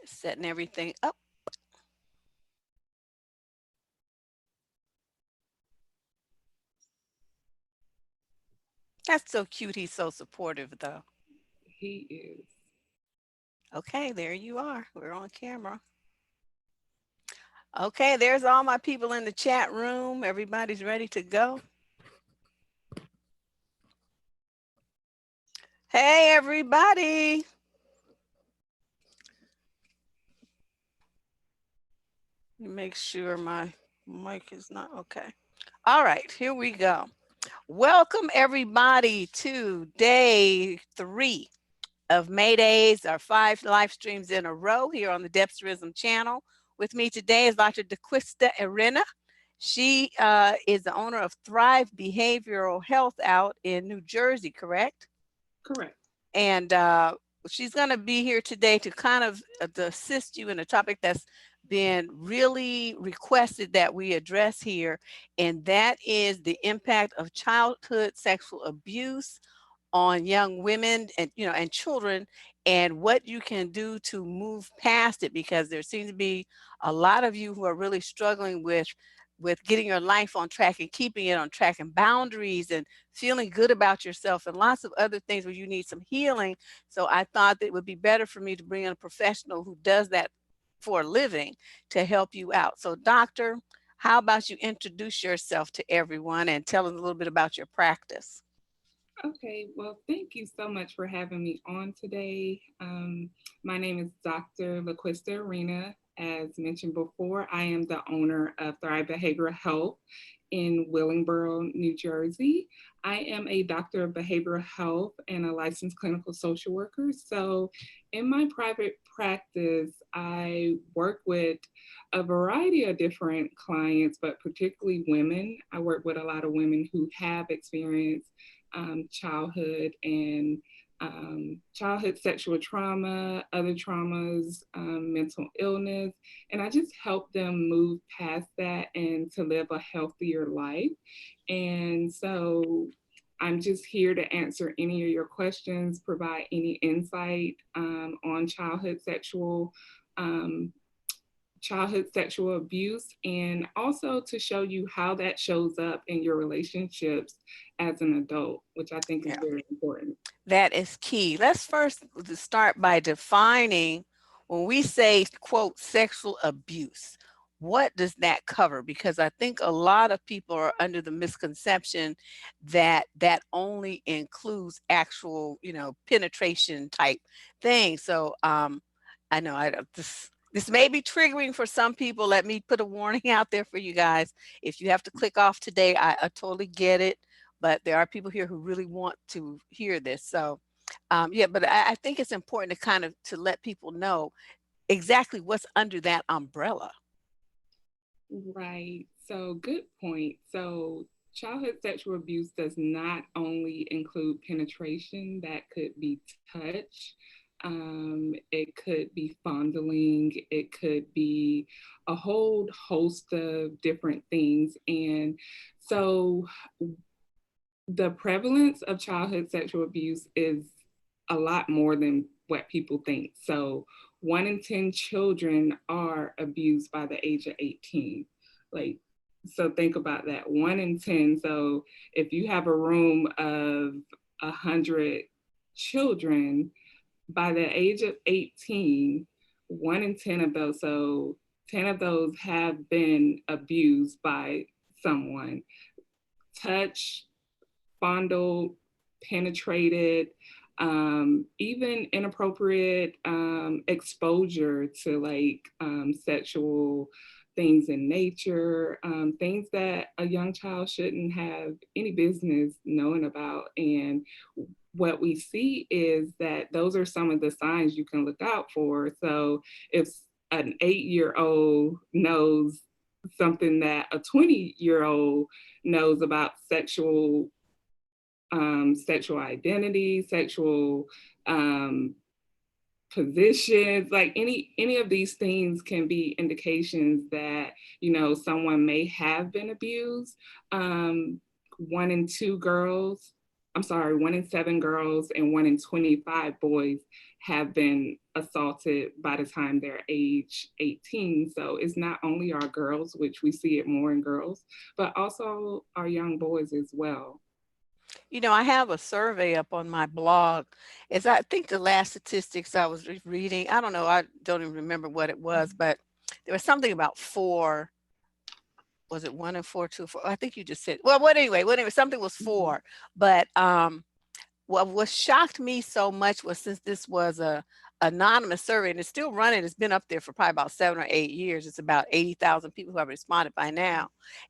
Just setting everything up. That's so cute. He's so supportive, though. He is. Okay, there you are. We're on camera. Okay, there's all my people in the chat room. Everybody's ready to go. Hey, everybody. Let me make sure my mic is not okay. All right, here we go. Welcome, everybody, to day 3 of May Dayz, our 5 live streams in a row here on the Debsterism Channel. With me today is Dr. LaQuinta Erinna. She is the owner of Thrive Behavioral Health out in New Jersey, correct? Correct. And she's going to be here today to kind of to assist you in a topic that's been really requested that we address here, and that is the impact of childhood sexual abuse on young women and and children, and what you can do to move past it, because there seems to be a lot of you who are really struggling with getting your life on track and keeping it on track, and boundaries and feeling good about yourself, and lots of other things where you need some healing. So I thought that it would be better for me to bring in a professional who does that for a living to help you out. So doctor, how about you introduce yourself to everyone and tell them a little bit about your practice? Okay, well, thank you so much for having me on today. My name is Dr. LaQuinta Erinna. As mentioned before, I am the owner of Thrive Behavioral Health in Willingboro, New Jersey. I am a doctor of behavioral health and a licensed clinical social worker. So, in my private practice, I work with a variety of different clients, but particularly women. I work with a lot of women who have experienced childhood and childhood sexual trauma, other traumas, mental illness. And I just help them move past that and to live a healthier life. And so I'm just here to answer any of your questions, provide any insight on um, childhood sexual abuse, and also to show you how that shows up in your relationships as an adult, which I think is Yeah. very important. That is key. Let's first start by defining, when we say, quote, sexual abuse, what does that cover? Because I think a lot of people are under the misconception that that only includes actual, penetration type things. So I know this may be triggering for some people. Let me put a warning out there for you guys. If you have to click off today, I totally get it, but there are people here who really want to hear this. So, yeah, but I think it's important to kind of to let people know exactly what's under that umbrella. Right. So, good point. So, childhood sexual abuse does not only include penetration, that could be touch, it could be fondling, it could be a whole host of different things. And so, the prevalence of childhood sexual abuse is a lot more than what people think. So, 1 in 10 children are abused by the age of 18. Like, so think about that, 1 in 10. So, if you have a room of 100 children, by the age of 18, 1 in 10 of those, so 10 of those have been abused by someone. Touch, fondled, penetrated, even inappropriate exposure to like sexual things in nature, things that a young child shouldn't have any business knowing about. And what we see is that those are some of the signs you can look out for. So if an 8-year-old knows something that a 20-year-old knows about sexual identity, sexual um, positions, like any of these things can be indications that someone may have been abused. 1 in 2 girls I'm sorry, 1 in 7 girls and 1 in 25 boys have been assaulted by the time they're age 18. So it's not only our girls, which we see it more in girls, but also our young boys as well. You know, I have a survey up on my blog. As I think the last statistics I was reading, I don't know, I don't even remember what it was, but there was something about four. Was it 1 and 4, 2, 4? I think you just said, well, anyway, something was Mhm. four. But what shocked me so much was, since this was a anonymous survey and it's still running, it's been up there for probably about 7 or 8 years. It's about 80,000 people who have responded by now.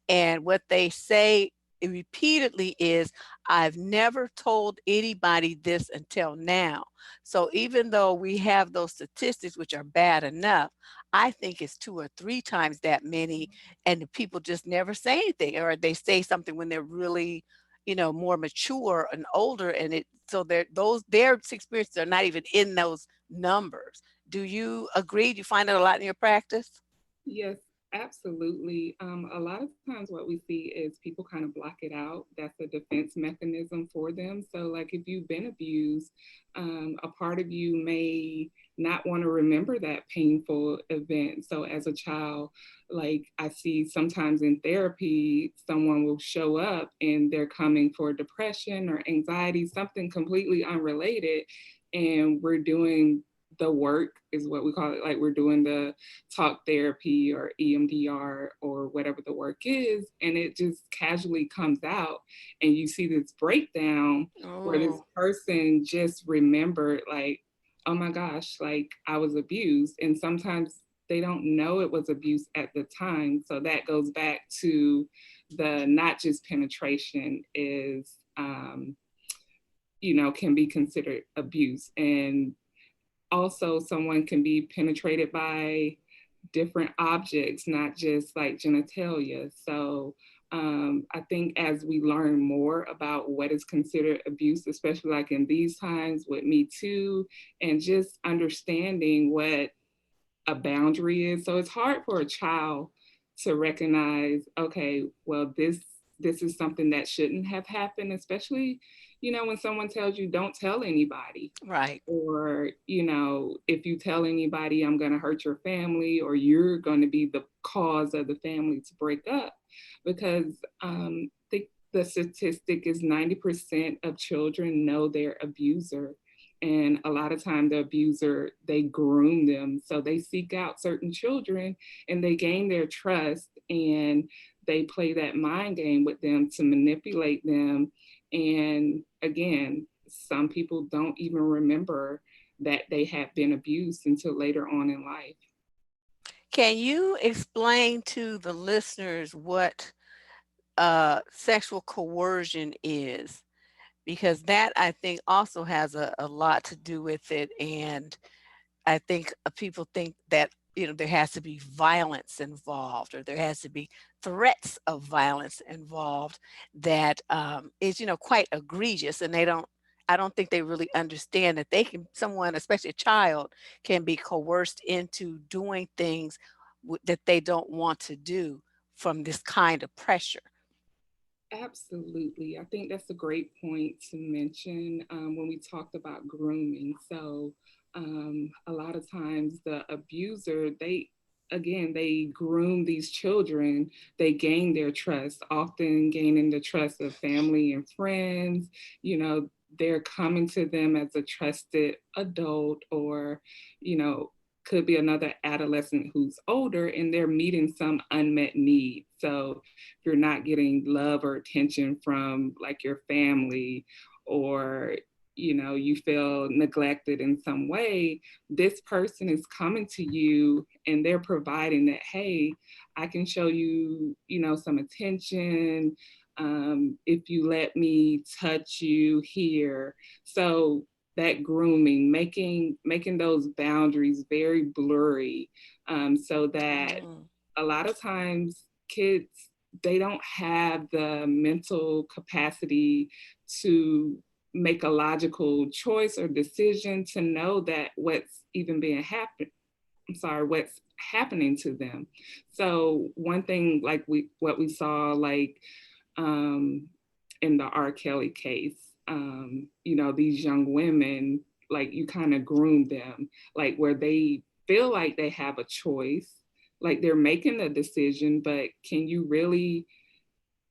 And what they say repeatedly is, I've never told anybody this until now. So even though we have those statistics, which are bad enough, I think it's 2 or 3 times that many. And the people just never say anything, or they say something when they're really, more mature and older, and it so their experiences are not even in those numbers. Do you agree? Do you find that a lot in your practice? Yes, absolutely. A lot of times, what we see is people kind of block it out. That's a defense mechanism for them. So, like if you've been abused, a part of you may not want to remember that painful event. So, as a child, like I see sometimes in therapy, someone will show up and they're coming for depression or anxiety, something completely unrelated. And we're doing the work, is what we call it. Like we're doing the talk therapy or EMDR or whatever the work is, and it just casually comes out, and you see this breakdown where this Oh, person just remembered, like, oh my gosh, like I was abused. And sometimes they don't know it was abuse at the time. So that goes back to the not just penetration is, can be considered abuse. And also, someone can be penetrated by different objects, not just like genitalia. So I think as we learn more about what is considered abuse, especially like in these times with Me Too, and just understanding what a boundary is. So it's hard for a child to recognize, okay, well, this is something that shouldn't have happened, especially, when someone tells you don't tell anybody, right. or if you tell anybody, I'm going to hurt your family, or you're going to be the cause of the family to break up. Because the statistic is 90% of children know their abuser, and a lot of time the abuser, they groom them, so they seek out certain children and they gain their trust, and they play that mind game with them to manipulate them. And again, some people don't even remember that they have been abused until later on in life. Can you explain to the listeners what sexual coercion is? Because that, I think, also has a lot to do with it. And I think people think that, there has to be violence involved, or there has to be threats of violence involved, that is, quite egregious. And I don't think they really understand that someone, especially a child, can be coerced into doing things that they don't want to do from this kind of pressure. Absolutely. I think that's a great point to mention when we talked about grooming. So, a lot of times the abuser, they groom these children, they gain their trust, often gaining the trust of family and friends. You know, they're coming to them as a trusted adult, or, you know, could be another adolescent who's older and they're meeting some unmet need. So if you're not getting love or attention from like your family, or you feel neglected in some way, this person is coming to you and they're providing that, hey, I can show you, some attention, if you let me touch you here. So that grooming, making those boundaries very blurry, so that Mm, a lot of times kids, they don't have the mental capacity to make a logical choice or decision to know that what's happening to them. So one thing, like what we saw, like um in the R. Kelly case, you know, these young women, like you kind of groom them, like where they feel like they have a choice, like they're making a decision, but can you really,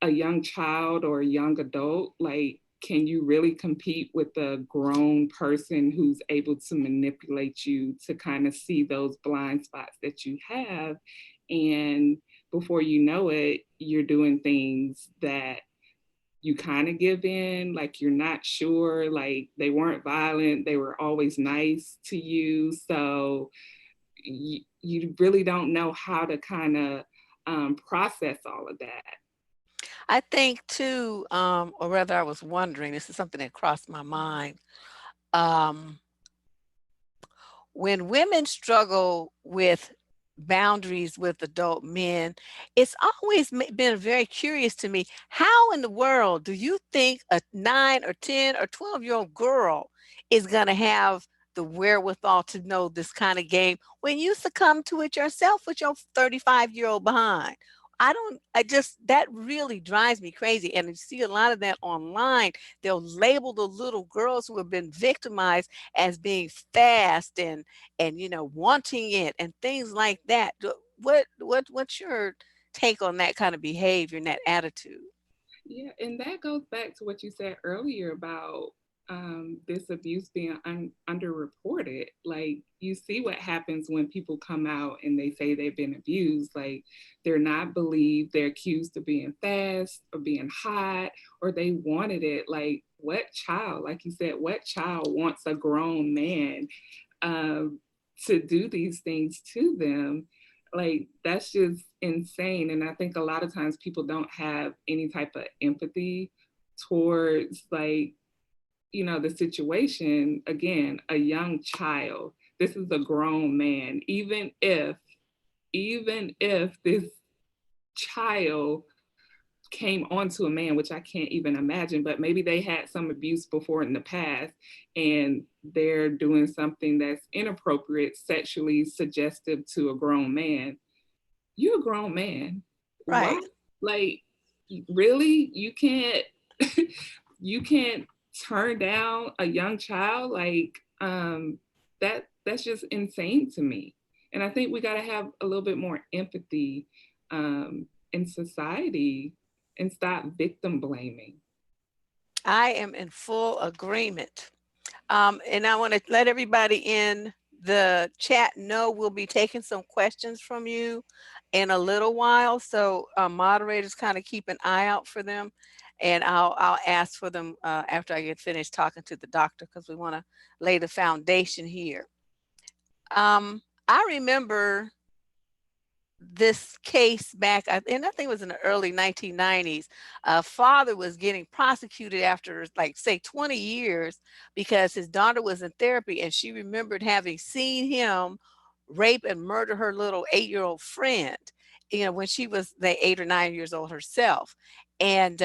a young child or a young adult, like, can you really compete with a grown person who's able to manipulate you to kind of see those blind spots that you have? And before you know it, you're doing things that you kind of give in, like you're not sure, like they weren't violent, they were always nice to you. So you really don't know how to kind of process all of that. I think too, or rather I was wondering, this is something that crossed my mind. Um, when women struggle with boundaries with adult men, it's always been very curious to me. How in the world do you think a 9 or 10 or 12-year-old girl is going to have the wherewithal to know this kind of game when you succumb to it yourself with your 35-year-old behind? I just, that really drives me crazy. And you see a lot of that online. They'll label the little girls who have been victimized as being fast and wanting it and things like that. What's your take on that kind of behavior and that attitude? Yeah, and that goes back to what you said earlier about this abuse being underreported. Like, you see what happens when people come out and they say they've been abused. Like, they're not believed, they're accused of being fast or being hot, or they wanted it. Like, what child, like you said, what child wants a grown man um, to do these things to them? Like, that's just insane. And I think a lot of times people don't have any type of empathy towards, like, you know, the situation. Again, a young child, this is a grown man. Even if this child came onto a man, which I can't even imagine, but maybe they had some abuse before in the past and they're doing something that's inappropriate, sexually suggestive to a grown man. You're a grown man. Why? Right. Like, really? You can't you can't turn down a young child? Like, that's just insane to me. And I think we gotta have a little bit more empathy in society and stop victim blaming. I am in full agreement. And I want to let everybody in the chat know we'll be taking some questions from you in a little while. So moderators kind of keep an eye out for them. And I'll ask for them after I get finished talking to the doctor because we want to lay the foundation here. I remember this case back, and I think it was in the early 1990s. A father was getting prosecuted after, like, say, 20 years because his daughter was in therapy and she remembered having seen him rape and murder her little 8-year-old friend, when she was, like, 8 or 9 years old herself. And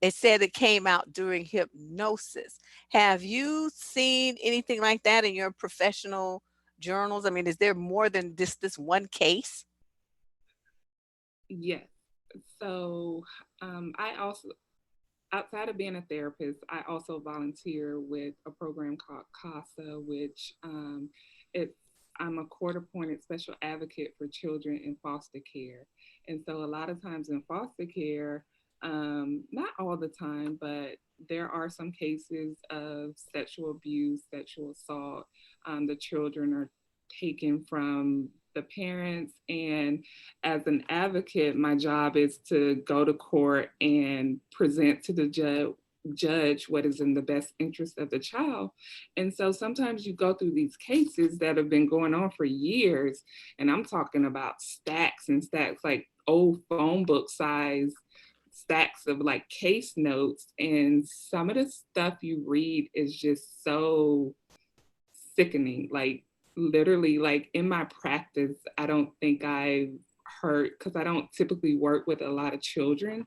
it said it came out during hypnosis. Have you seen anything like that in your professional journals? I mean, is there more than this one case? Yes. So I also, outside of being a therapist, I also volunteer with a program called CASA, which it's I'm a court-appointed special advocate for children in foster care. And so a lot of times in foster care, not all the time, but there are some cases of sexual abuse, sexual assault. The children are taken from the parents. And as an advocate, my job is to go to court and present to the judge what is in the best interest of the child. And so sometimes you go through these cases that have been going on for years, and I'm talking about stacks and stacks, like old phone book size stacks of like case notes. And some of the stuff you read is just so sickening. Like, literally, like in my practice, I don't think I've heard, because I don't typically work with a lot of children.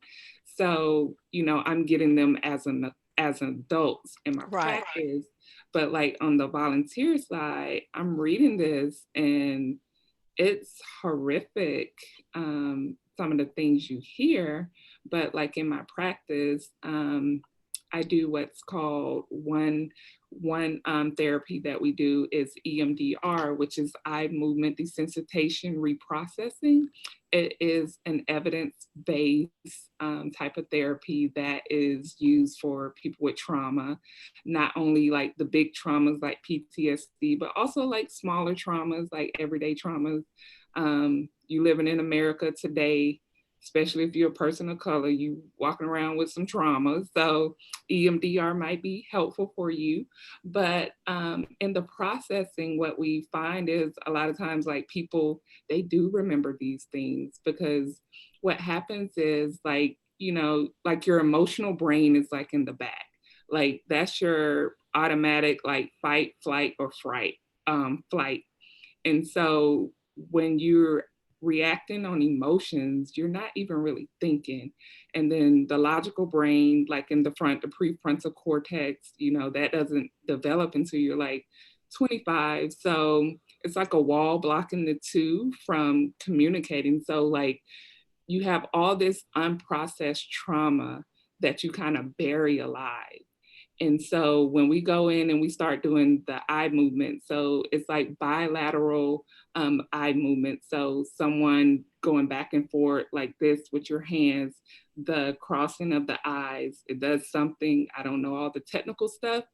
So, you know, I'm getting them as adults in my Right. practice. But like on the volunteer side, I'm reading this and it's horrific. Some of the things you hear, but like in my practice, I do what's called one therapy that we do is EMDR, which is eye movement desensitization reprocessing. It is an evidence-based type of therapy that is used for people with trauma, not only like the big traumas like PTSD, but also like smaller traumas, like everyday traumas. You living in America today, especially if you're a person of color, you walking around with some trauma. So EMDR might be helpful for you. But in the processing, what we find is a lot of times like people, they do remember these things because what happens is like, you know, like your emotional brain is like in the back. Like that's your automatic like fight, flight, or flight. And so when you're reacting on emotions, you're not even really thinking. And then the logical brain, like in the front, the prefrontal cortex, you know, that doesn't develop until you're like 25. So it's like a wall blocking the two from communicating. So, like, you have all this unprocessed trauma that you kind of bury alive. And so when we go in and we start doing the eye movement, so it's like bilateral eye movement. So someone going back and forth like this with your hands, the crossing of the eyes, it does something, I don't know all the technical stuff,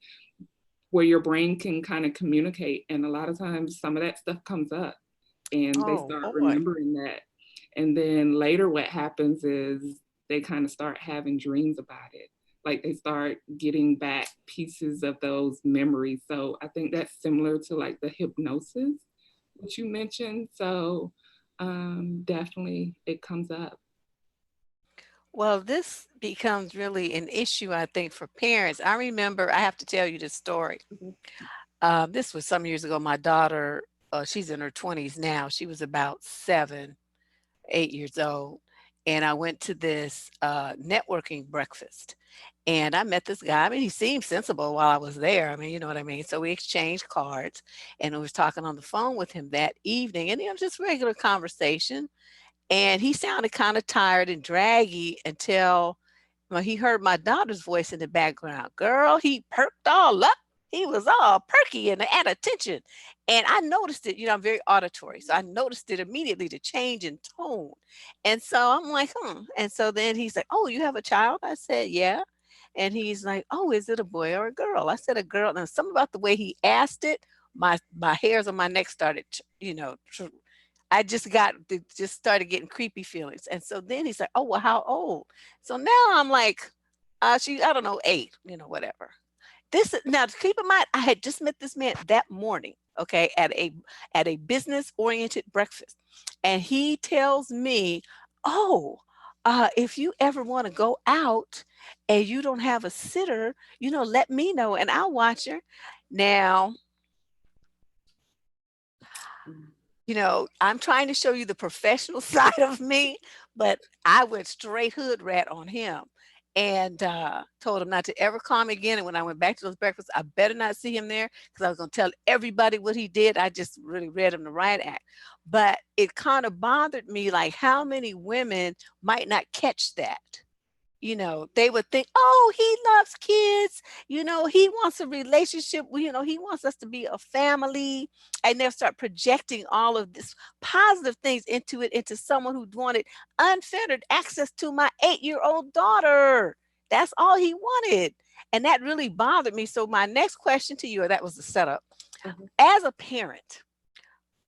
where your brain can kind of communicate. And a lot of times some of that stuff comes up and they Oh start boy. remembering that. And then later what happens is they kind of start having dreams about it. Like they start getting back pieces of those memories. So I think that's similar to like the hypnosis, which you mentioned. So definitely it comes up. Well, this becomes really an issue, I think, for parents. I remember, I have to tell you this story. Mhm. This was some years ago. My daughter, she's in her 20s now. She was about 7, 8 years old. And I went to this networking breakfast. And I met this guy. I mean, he seemed sensible while I was there. I mean, you know what I mean? So we exchanged cards and I was talking on the phone with him that evening. And it was just regular conversation. And he sounded kind of tired and draggy until well, he heard my daughter's voice in the background. Girl, he perked all up. He was all perky and at attention. And I noticed it, you know, I'm very auditory. So I noticed it immediately, the change in tone. And so I'm like, hmm. And so then he's like, oh, you have a child? I said, yeah. And he's like, oh, is it a boy or a girl? I said, a girl. And something about the way he asked it, my hairs on my neck started, I just just started getting creepy feelings. And so then he's like, oh, well, how old? So now I'm like, I don't know, 8, you know, whatever. This now keep in mind, I had just met this man that morning, okay, at a business oriented breakfast. And he tells me, oh, if you ever want to go out and you don't have a sitter, you know, let me know and I'll watch her. Now, you know, I'm trying to show you the professional side of me, but I went straight hood rat on him and told him not to ever call me again. And when I went back to those breakfasts, I better not see him there because I was going to tell everybody what he did. I just really read him the riot act. But it kind of bothered me like how many women might not catch that. You know, they would think, oh, he loves kids. You know, he wants a relationship. You know, he wants us to be a family. And they'll start projecting all of this positive things into it, into someone who wanted unfettered access to my 8-year-old daughter. That's all he wanted. And that really bothered me. So, my next question to you, or that was the setup. Mhm. As a parent,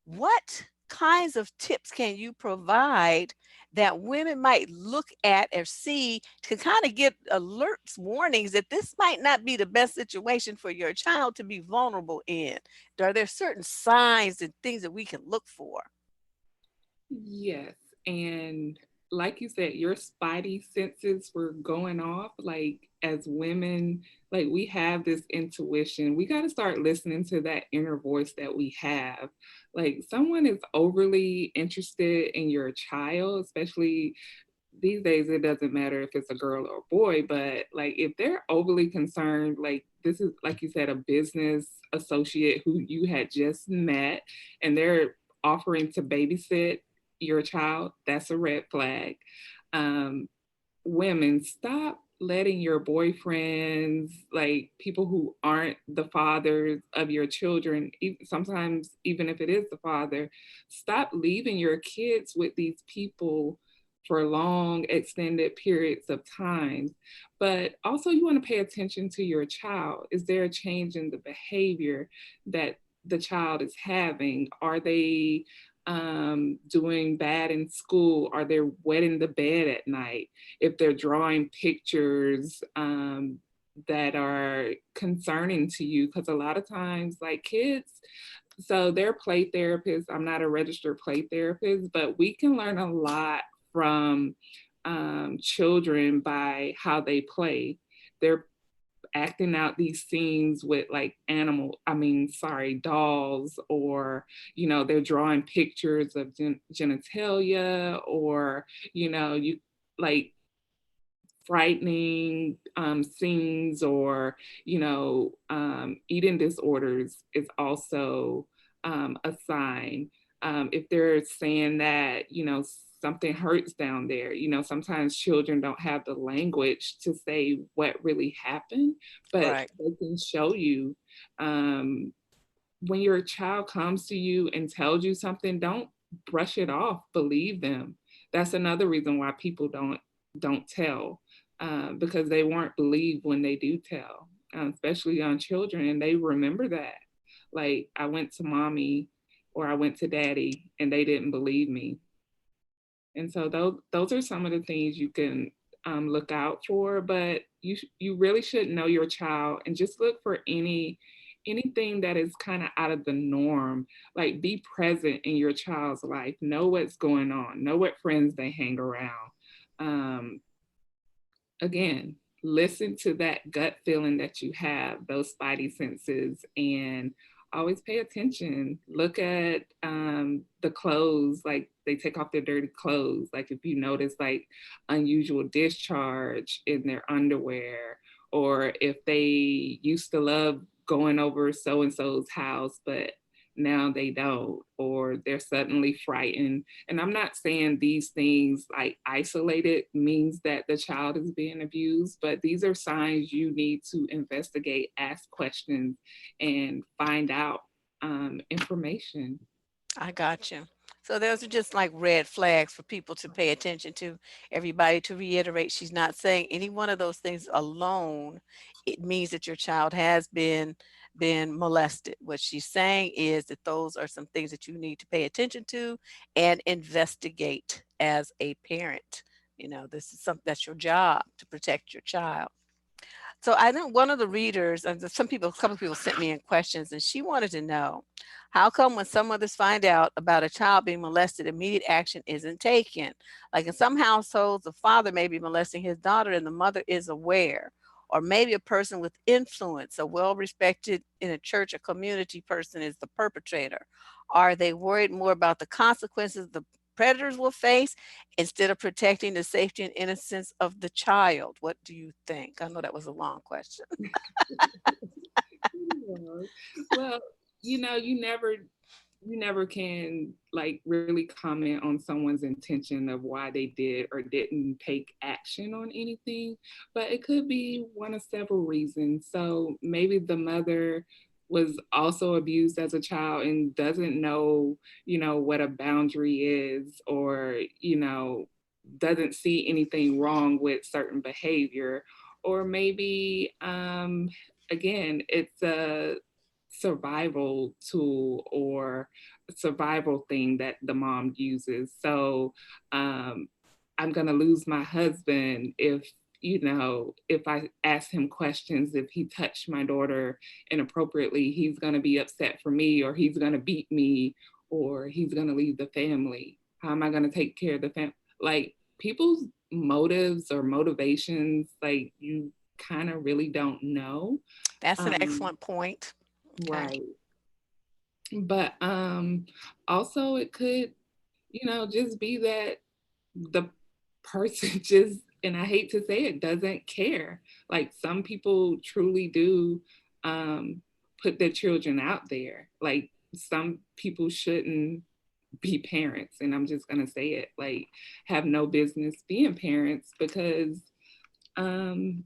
what kinds of tips can you provide that women might look at or see to kind of get alerts, warnings that this might not be the best situation for your child to be vulnerable in? Are there certain signs and things that we can look for? Yes. And like you said, your spidey senses were going off. Like as women, like we have this intuition. We got to start listening to that inner voice that we have. Like someone is overly interested in your child, especially these days, it doesn't matter if it's a girl or a boy, but like if they're overly concerned, like this is, like you said, a business associate who you had just met and they're offering to babysit your child, that's a red flag. Um, Women, stop. letting your boyfriends, like people who aren't the fathers of your children, sometimes even if it is the father, stop leaving your kids with these people for long extended periods of time. But also you want to pay attention to your child. Is there a change in the behavior that the child is having? Are they doing bad in school? Are they wetting the bed at night? If they're drawing pictures that are concerning to you, because a lot of times, like kids, so they're play therapists. I'm not a registered play therapist, but we can learn a lot from children by how they play. They're acting out these scenes with like dolls, or they're drawing pictures of genitalia, or you like frightening scenes, or eating disorders is also a sign. If they're saying that something hurts down there, sometimes children don't have the language to say what really happened, but Right. they can show you. When your child comes to you and tells you something, don't brush it off, believe them. That's another reason why people don't tell, because they weren't believed when they do tell, especially young children, and they remember that. Like, I went to mommy or I went to daddy and they didn't believe me. And so those are some of the things you can look out for, but you really should know your child and just look for anything that is kind of out of the norm. Like, be present in your child's life, know what's going on, know what friends they hang around. Um, Again, listen to that gut feeling that you have, those spidey senses, and always pay attention. Look at the clothes, like they take off their dirty clothes. Like if you notice like unusual discharge in their underwear, or if they used to love going over so and so's house, but now they don't, or they're suddenly frightened. And I'm not saying these things like isolated means that the child is being abused, but these are signs you need to investigate, ask questions, and find out information. I got you. So those are just like red flags for people to pay attention to. Everybody, to reiterate, she's not saying any one of those things alone. It means that your child has been molested. What she's saying is that those are some things that you need to pay attention to and investigate as a parent. This is something that's your job to protect your child. So I know one of the readers, a couple of people sent me in questions, and she wanted to know how come when some mothers find out about a child being molested, immediate action isn't taken? Like in some households, the father may be molesting his daughter and the mother is aware. Or maybe a person with influence, a well respected in a church or community person, is the perpetrator. Are they worried more about the consequences the predators will face instead of protecting the safety and innocence of the child? What do you think? I know that was a long question. Well, you never can like really comment on someone's intention of why they did or didn't take action on anything, but it could be one of several reasons. So maybe the mother was also abused as a child and doesn't know, what a boundary is, or doesn't see anything wrong with certain behavior. Or maybe again, it's a survival tool or survival thing that the mom uses. So um, I'm going to lose my husband if I ask him questions, if he touched my daughter inappropriately, he's going to be upset for me, or he's going to beat me, or he's going to leave the family. How am I going to take care of the family? Like, people's motives or motivations, like, you kind of really don't know. That's an Um, excellent point. Okay. right. But also it could, just be that the person just, and I hate to say it, doesn't care. Like, some people truly do put their children out there. Like, some people shouldn't be parents, and I'm just gonna say it, like, have no business being parents, because um,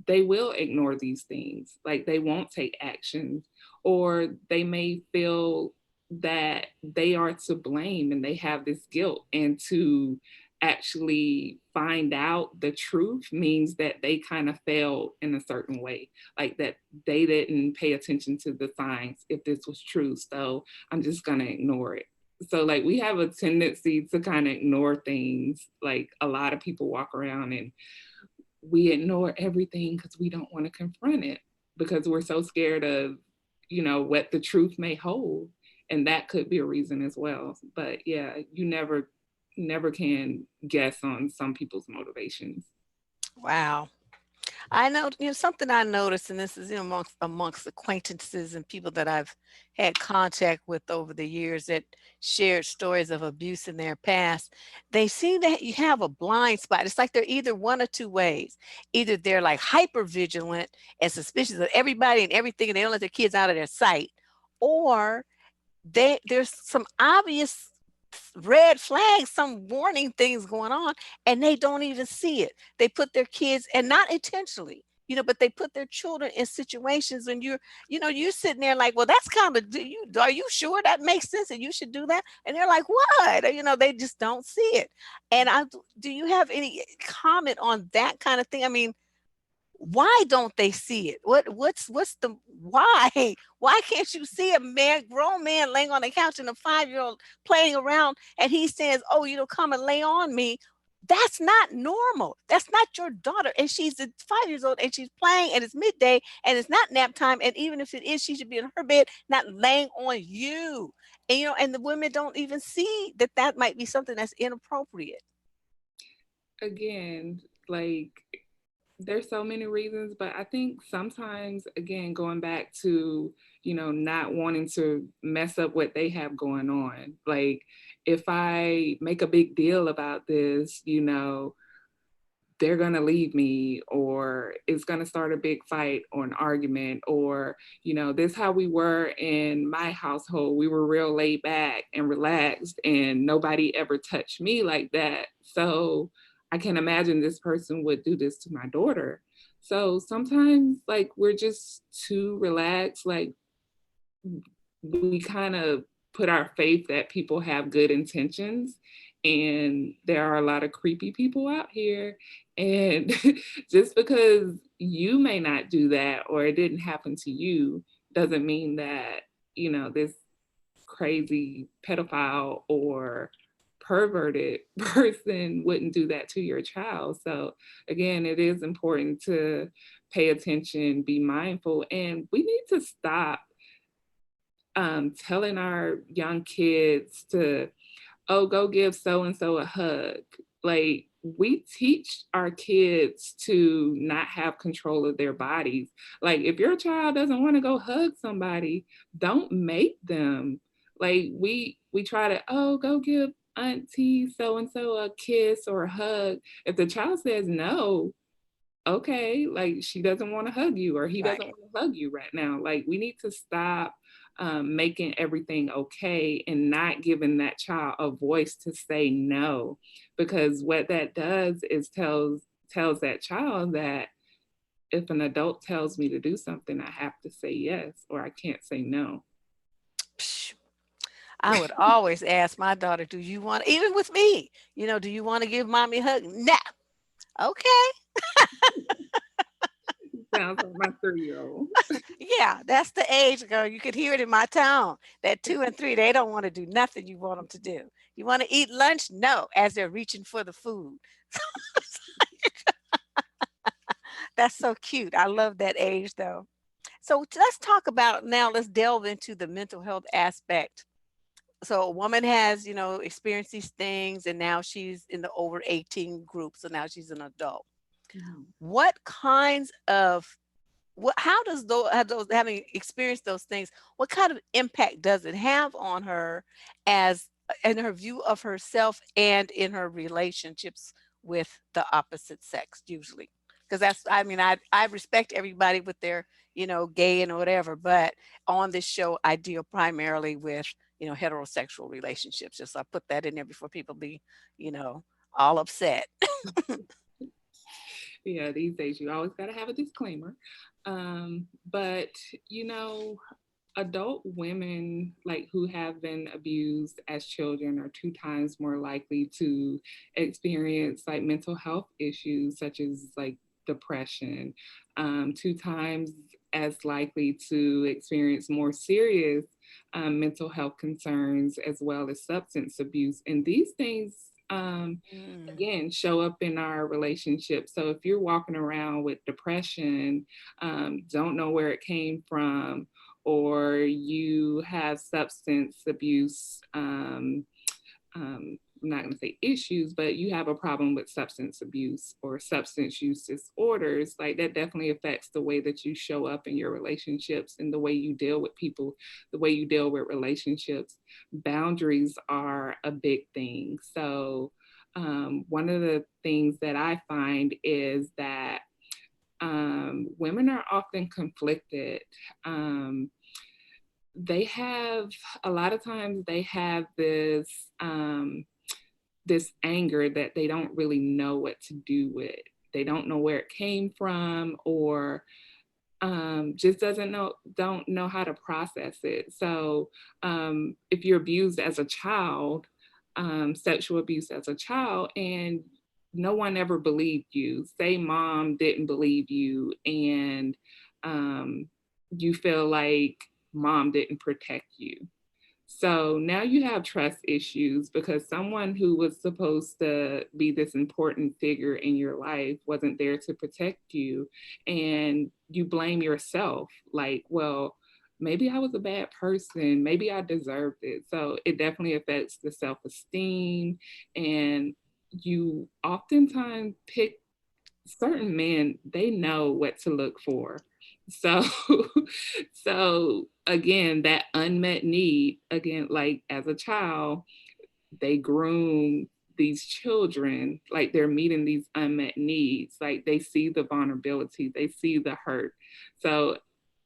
they will ignore these things. Like they won't take action, or they may feel that they are to blame and they have this guilt. And to actually find out the truth means that they kind of failed in a certain way, like that they didn't pay attention to the signs if this was true. So I'm just going to ignore it. So like we have a tendency to kind of ignore things. Like a lot of people walk around and we ignore everything because we don't want to confront it, because we're so scared of, what the truth may hold. And that could be a reason as well. But yeah, you never can guess on some people's motivations. Wow. I know, something I noticed, and this is, amongst acquaintances and people that I've had contact with over the years that shared stories of abuse in their past. They seem to you have a blind spot. It's like they're either one or two ways. Either they're like hyper vigilant and suspicious of everybody and everything, and they don't let their kids out of their sight, or there's some obvious red flags, some warning things going on, and they don't even see it. They put their kids, and not intentionally, but they put their children in situations, and you're sitting there like, well, that's kind of, are you sure that makes sense and you should do that? And they're like, what? They just don't see it. And do you have any comment on that kind of thing? I mean, why don't they see it? What's the why? Why can't you see a grown man laying on the couch and a 5-year-old playing around, and he says, oh, come and lay on me? That's not normal. That's not your daughter. And she's 5 years old and she's playing, and it's midday and it's not nap time. And even if it is, she should be in her bed, not laying on you. And and the women don't even see that might be something that's inappropriate. Again, like there's so many reasons, but I think sometimes, again, going back to, not wanting to mess up what they have going on. Like if I make a big deal about this, they're going to leave me, or it's going to start a big fight or an argument, or, this how we were in my household. We were real laid back and relaxed, and nobody ever touched me like that. So I can imagine this person would do this to my daughter. So sometimes, like, we're just too relaxed. Like, we kind of put our faith that people have good intentions, and there are a lot of creepy people out here. And just because you may not do that or it didn't happen to you doesn't mean that, this crazy pedophile or perverted person wouldn't do that to your child. So again, it is important to pay attention, be mindful, and we need to stop telling our young kids to, oh, go give so and so a hug. Like, we teach our kids to not have control of their bodies. Like, if your child doesn't want to go hug somebody, don't make them. Like, we try to, oh, go give auntie so and so a kiss or a hug. If the child says no, okay, like she doesn't want to hug you, or he Right. doesn't want to hug you right now. Like, we need to stop making everything okay and not giving that child a voice to say no, because what that does is tells that child that if an adult tells me to do something, I have to say yes, or I can't say no. Psh, I would always ask my daughter, do you want, even with me, do you want to give mommy a hug? No. Okay. Sounds like my 3-year old. Yeah, that's the age, girl. You could hear it in my tone. That 2 and 3, they don't want to do nothing you want them to do. You want to eat lunch? No, as they're reaching for the food. That's so cute. I love that age though. So let's talk about now, let's delve into the mental health aspect. So a woman has, experienced these things, and now she's in the over 18 group. So now she's an adult. Mhm. What kinds of how does those having experienced those things, what kind of impact does it have on her, as in her view of herself and in her relationships with the opposite sex usually? Because that's, I mean, I respect everybody with their, gay and whatever, but on this show I deal primarily with, heterosexual relationships. Just I put that in there before people be, you know all upset. Yeah, these days you always got to have a disclaimer. But you know, adult women like who have been abused as children are 2 times more likely to experience like mental health issues such as like depression, 2 times as likely to experience more serious mental health concerns as well as substance abuse. And these things Mm. again show up in our relationship. So if you're walking around with depression, don't know where it came from, or you have substance abuse, I'm not going to say issues, but you have a problem with substance abuse or substance use disorders, like that definitely affects the way that you show up in your relationships and the way you deal with people, the way you deal with relationships. Boundaries are a big thing. So, one of the things that I find is that women are often conflicted. They have a lot of times they have this anger that they don't really know what to do with. They don't know where it came from, or just doesn't know don't know how to process it. So if you're abused as a child, sexual abuse as a child, and no one ever believed you, say mom didn't believe you, and um, you feel like mom didn't protect you, so now you have trust issues because someone who was supposed to be this important figure in your life wasn't there to protect you. And you blame yourself, like, well, maybe I was a bad person. Maybe I deserved it. So it definitely affects the self esteem. And you oftentimes pick certain men, they know what to look for. So so again, that unmet need, again, like as a child, they groom these children, like they're meeting these unmet needs, like they see the vulnerability, they see the hurt. So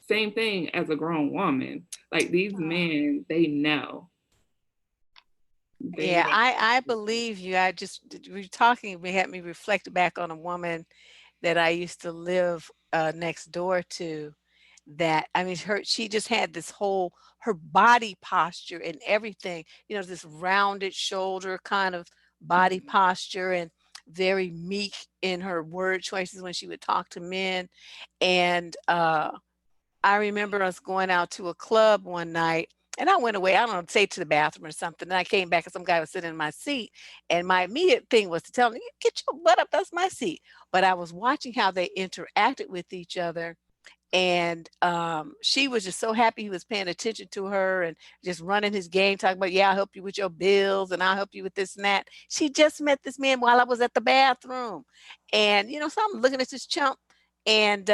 same thing as a grown woman, like these Oh. men, they know, they Yeah, know. I believe you. I just we were talking. We had me reflect back on a woman that I used to live next door to. That I mean, she just had this whole her body posture and everything. You know, this rounded shoulder kind of body Mhm. posture, and very meek in her word choices when she would talk to men. And I remember us going out to a club one night, and I went away, I don't know, say to the bathroom or something, and I came back and some guy was sitting in my seat, and my immediate thing was to tell him, "Get your butt up, that's my seat." But I was watching how they interacted with each other, and she was just so happy he was paying attention to her and just running his game, talking about, "Yeah, I'll help you with your bills, and I'll help you with this and that." She just met this man while I was at the bathroom, and, so I'm looking at this chump, and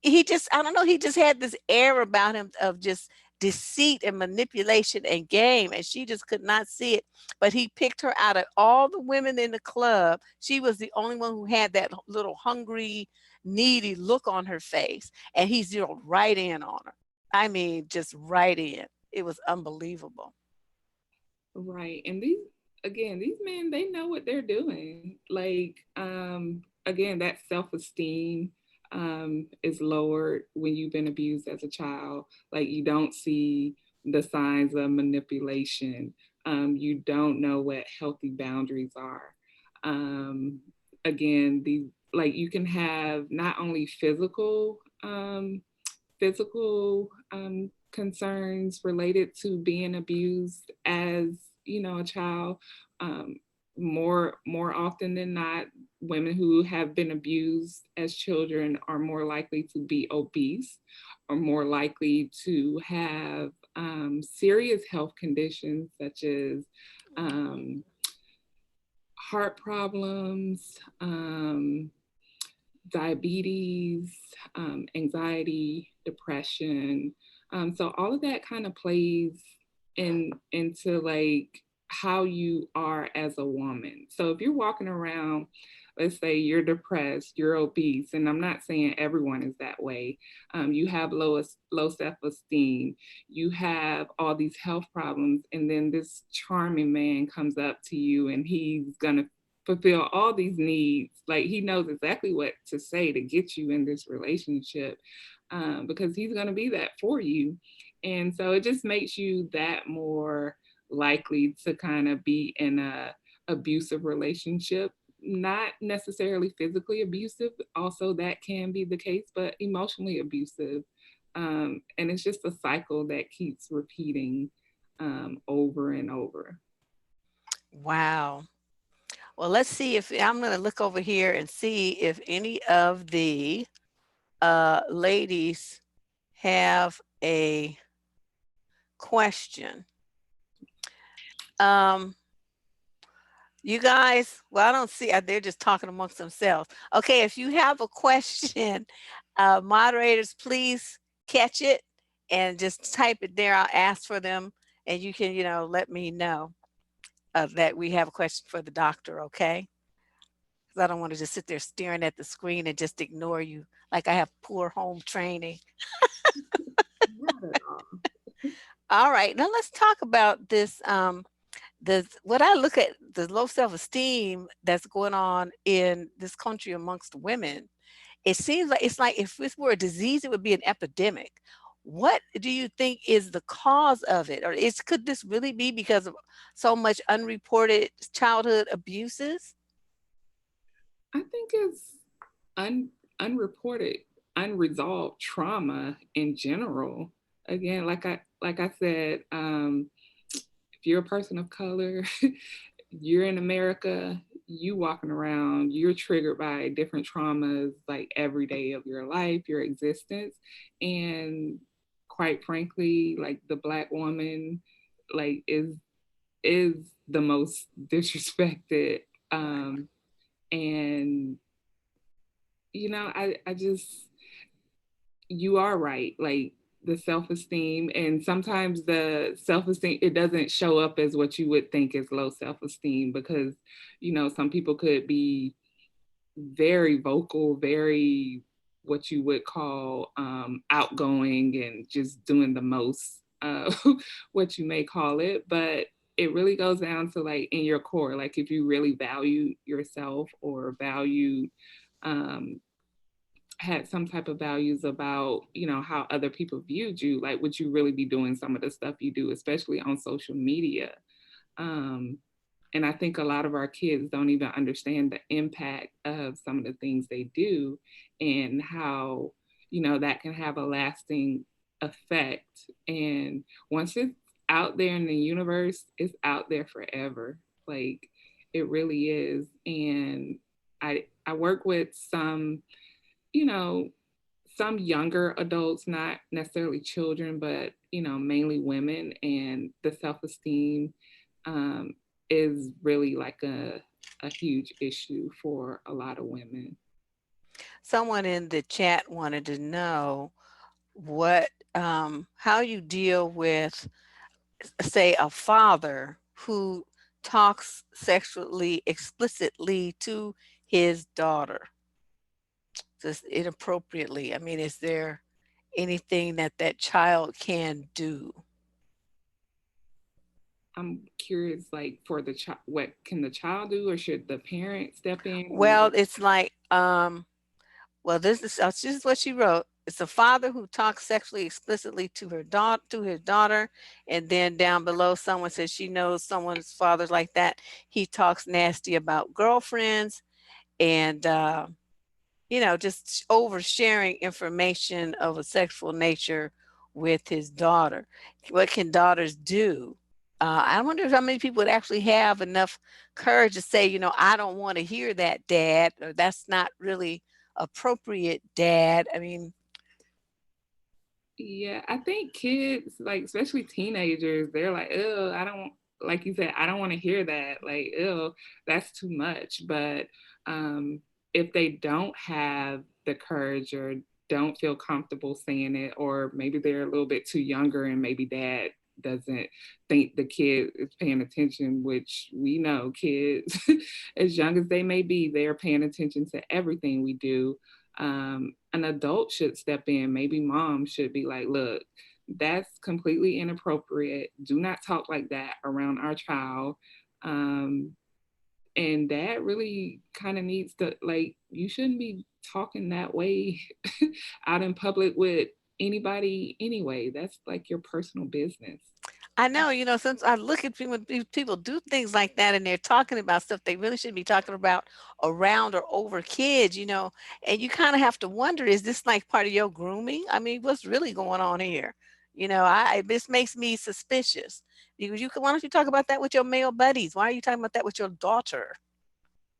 he just I don't know, he just had this air about him of just deceit and manipulation and game, and she just could not see it. But he picked her out of all the women in the club. She was the only one who had that little hungry, needy look on her face, and he zeroed right in on her. I mean, just right in. It was unbelievable. Right. And these again, these men, they know what they're doing. Like again, that self-esteem is lowered when you've been abused as a child. Like you don't see the signs of manipulation. You don't know what healthy boundaries are. Um again, the like you can have not only physical concerns related to being abused as a child. um, more often than not, women who have been abused as children are more likely to be obese, or more likely to have serious health conditions such as um, heart problems, diabetes, anxiety, depression. So all of that kind of plays into like how you are as a woman. So if you're walking around, let's say you're depressed, you're obese, and I'm not saying everyone is that way. You have low self-esteem, you have all these health problems, and then this charming man comes up to you and he's gonna fulfill all these needs. Like he knows exactly what to say to get you in this relationship, because he's going to be that for you. And so it just makes you that more likely to kind of be in a abusive relationship, not necessarily physically abusive, also that can be the case, but emotionally abusive. And it's just a cycle that keeps repeating, over and over. Wow. Well, let's see if I'm going to look over here and see if any of the ladies have a question. Um, you guys, well, I don't see, they're just talking amongst themselves. Okay, if you have a question, moderators, please catch it and just type it there. I'll ask for them and you can, let me know that we have a question for the doctor, okay? Because I don't want to just sit there staring at the screen and just ignore you like I have poor home training. Not at all. All right, now let's talk about this. What I look at the low self-esteem that's going on in this country amongst women, it seems like it's like if this were a disease, it would be an epidemic. What do you think is the cause of it? Or could this really be because of so much unreported childhood abuses? I think it's unreported, unresolved trauma in general. Again, like I said, if you're a person of color, you're in America, you walking around, you're triggered by different traumas like every day of your life, your existence. And quite frankly, like the Black woman, like is the most disrespected. And I just, you are right. Like the self esteem, and sometimes the self esteem, it doesn't show up as what you would think is low self esteem because, some people could be very vocal, very what you would call outgoing and just doing the most, what you may call it. But it really goes down to like in your core, like if you really value yourself or value, um, had some type of values about how other people viewed you, like would you really be doing some of the stuff you do, especially on social media. um, and I think a lot of our kids don't even understand the impact of some of the things they do and how that can have a lasting effect. And once it's out there in the universe, it's out there forever. Like it really is. And I work with you know, some younger adults, not necessarily children, but mainly women, and the self-esteem, um, is really like a huge issue for a lot of women. Someone in the chat wanted to know what how you deal with, say, a father who talks sexually explicitly to his daughter, just inappropriately. I mean, is there anything that that child can do? I'm curious, like for the child, what can the child do, or should the parent step in? Well, it's like, well, this is what she wrote. It's a father who talks sexually explicitly to his daughter, and then down below, someone says she knows someone's father's like that. He talks nasty about girlfriends, and just oversharing information of a sexual nature with his daughter. What can daughters do? I wonder how many people would actually have enough courage to say, I don't want to hear that, Dad, or that's not really appropriate, Dad. I mean, Yeah, I think kids, like especially teenagers, they're like, oh, I don't, like you said, I don't want to hear that. Like, oh, that's too much. But if they don't have the courage or don't feel comfortable saying it, or maybe they're a little bit too younger and maybe dad doesn't think the kid is paying attention, which we know kids, as young as they may be, they're paying attention to everything we do. An adult should step in. Maybe mom should be like, look, that's completely inappropriate. Do not talk like that around our child. Um, And that really kind of needs to, like, you shouldn't be talking that way out in public with anybody anyway. That's like your personal business. I know, since I look at people, people do things like that and they're talking about stuff they really shouldn't be talking about around or over kids, and you kind of have to wonder, is this like part of your grooming? I mean, what's really going on here? This makes me suspicious because why don't you talk about that with your male buddies? Why are you talking about that with your daughter?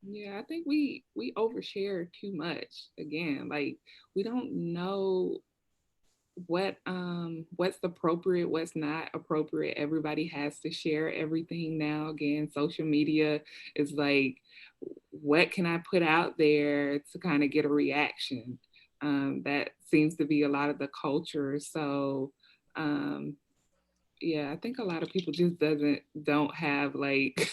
Yeah, I think we overshare too much. Again, like, we don't know what's appropriate, what's not appropriate. Everybody has to share everything now. Again, social media is like, what can I put out there to kind of get a reaction? That seems to be a lot of the culture. So um yeah, I think a lot of people just don't have like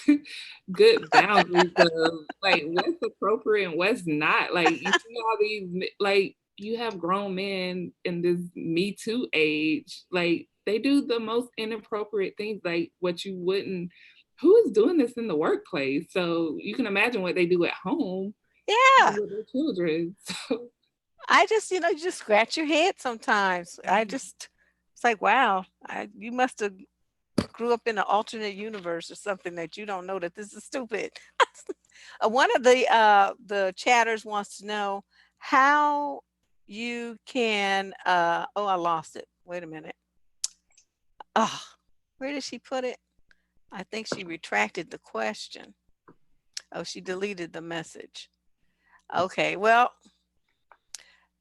good boundaries of like what's appropriate and what's not. Like, you see all these, like, you have grown men in this Me Too age, like they do the most inappropriate things, like what you wouldn't. Who is doing this in the workplace? So you can imagine what they do at home Yeah. with their children. So I just, you just scratch your head sometimes. It's like, wow, you must have grew up in an alternate universe or something that you don't know that this is stupid. One of the chatters wants to know how you can oh, I lost it. Wait a minute. Oh, where did she put it? I think she retracted the question. Oh, she deleted the message. Okay, well,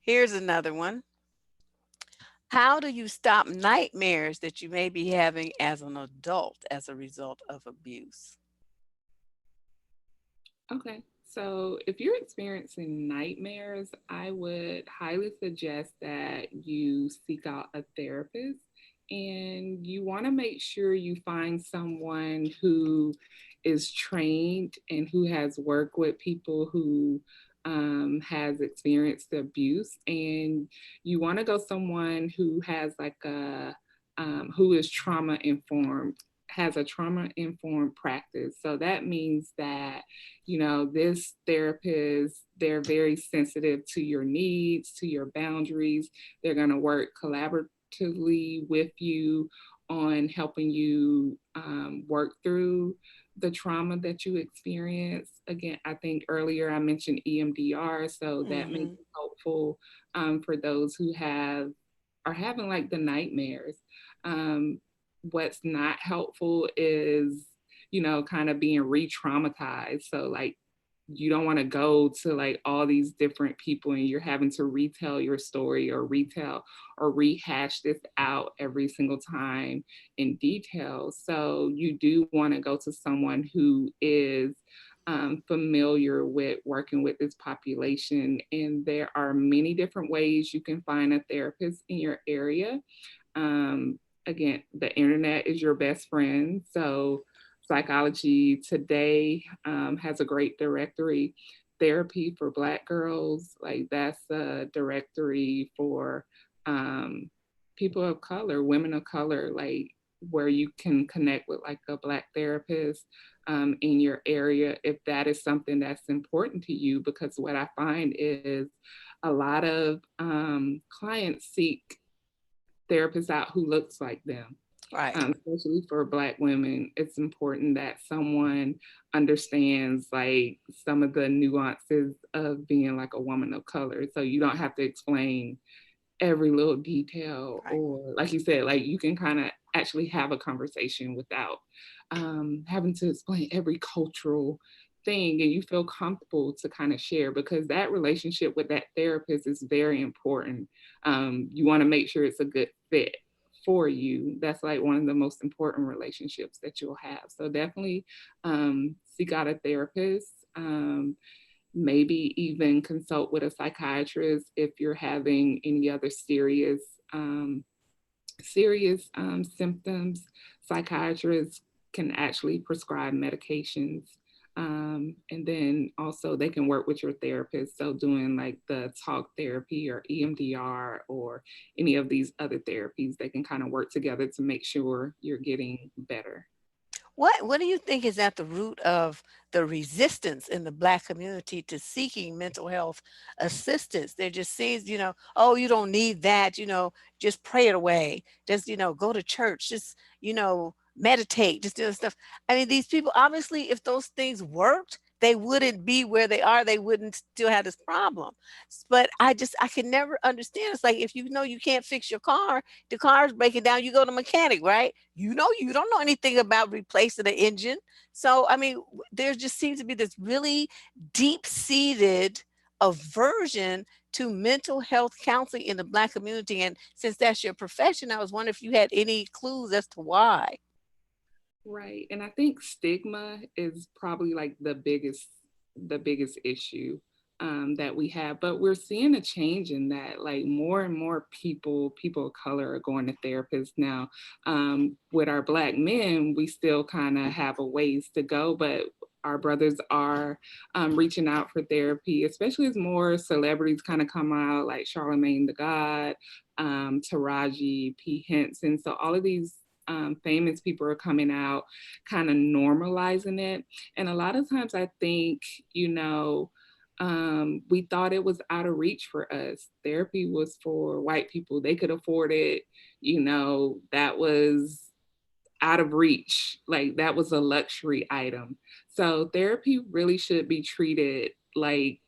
here's another one. How do you stop nightmares that you may be having as an adult as a result of abuse? okay. So if you're experiencing nightmares, I would highly suggest that you seek out a therapist, and you want to make sure you find someone who is trained and who has worked with people who has experienced abuse. And you want to go someone who has like who is trauma informed, has a trauma informed practice. So that means that, this therapist, they're very sensitive to your needs, to your boundaries. They're going to work collaboratively with you on helping you work through the trauma that you experience. Again, I think earlier I mentioned EMDR, so that may Hmm. be helpful for those who are having like the nightmares. Um, what's not helpful is, kind of being re-traumatized. So like, you don't want to go to like all these different people and you're having to retell your story or retell or rehash this out every single time in detail. So you do want to go to someone who is familiar with working with this population. And there are many different ways you can find a therapist in your area. Again, the internet is your best friend. So, Psychology Today has a great directory. Therapy for Black girls, like that's a directory for um, people of color, women of color, like where you can connect with like a Black therapist in your area if that is something that's important to you. Because what I find is a lot of clients seek therapists out who looks like them. Right. Especially for Black women, it's important that someone understands like some of the nuances of being like a woman of color. So you don't have to explain every little detail, Right. or like you said, like you can kind of actually have a conversation without having to explain every cultural thing, and you feel comfortable to kind of share, because that relationship with that therapist is very important. You want to make sure it's a good fit for you. That's like one of the most important relationships that you'll have. So definitely seek out a therapist. Maybe even consult with a psychiatrist if you're having any other serious symptoms. Psychiatrists can actually prescribe medications. And then also they can work with your therapist. So doing like the talk therapy or EMDR or any of these other therapies, they can kind of work together to make sure you're getting better. What do you think is at the root of the resistance in the Black community to seeking mental health assistance? There just seems, oh, you don't need that, just pray it away. Just, go to church, just, meditate, just do stuff. I mean, these people, obviously, if those things worked, they wouldn't be where they are. They wouldn't still have this problem. But I can never understand. It's like if you know you can't fix your car, the car's breaking down, you go to mechanic, right? You don't know anything about replacing the engine. So, I mean, there just seems to be this really deep-seated aversion to mental health counseling in the Black community. And since that's your profession, I was wondering if you had any clues as to why. Right. And I think stigma is probably like the biggest issue that we have. But we're seeing a change in that. Like more and more people of color are going to therapists now. With our Black men, we still kind of have a ways to go, but our brothers are reaching out for therapy, especially as more celebrities kind of come out, like Charlemagne the God, Taraji P. Henson. So all of these famous people are coming out, kind of normalizing it. And a lot of times I think, we thought it was out of reach for us. Therapy was for white people. They could afford it. That was out of reach. Like that was a luxury item. So therapy really should be treated like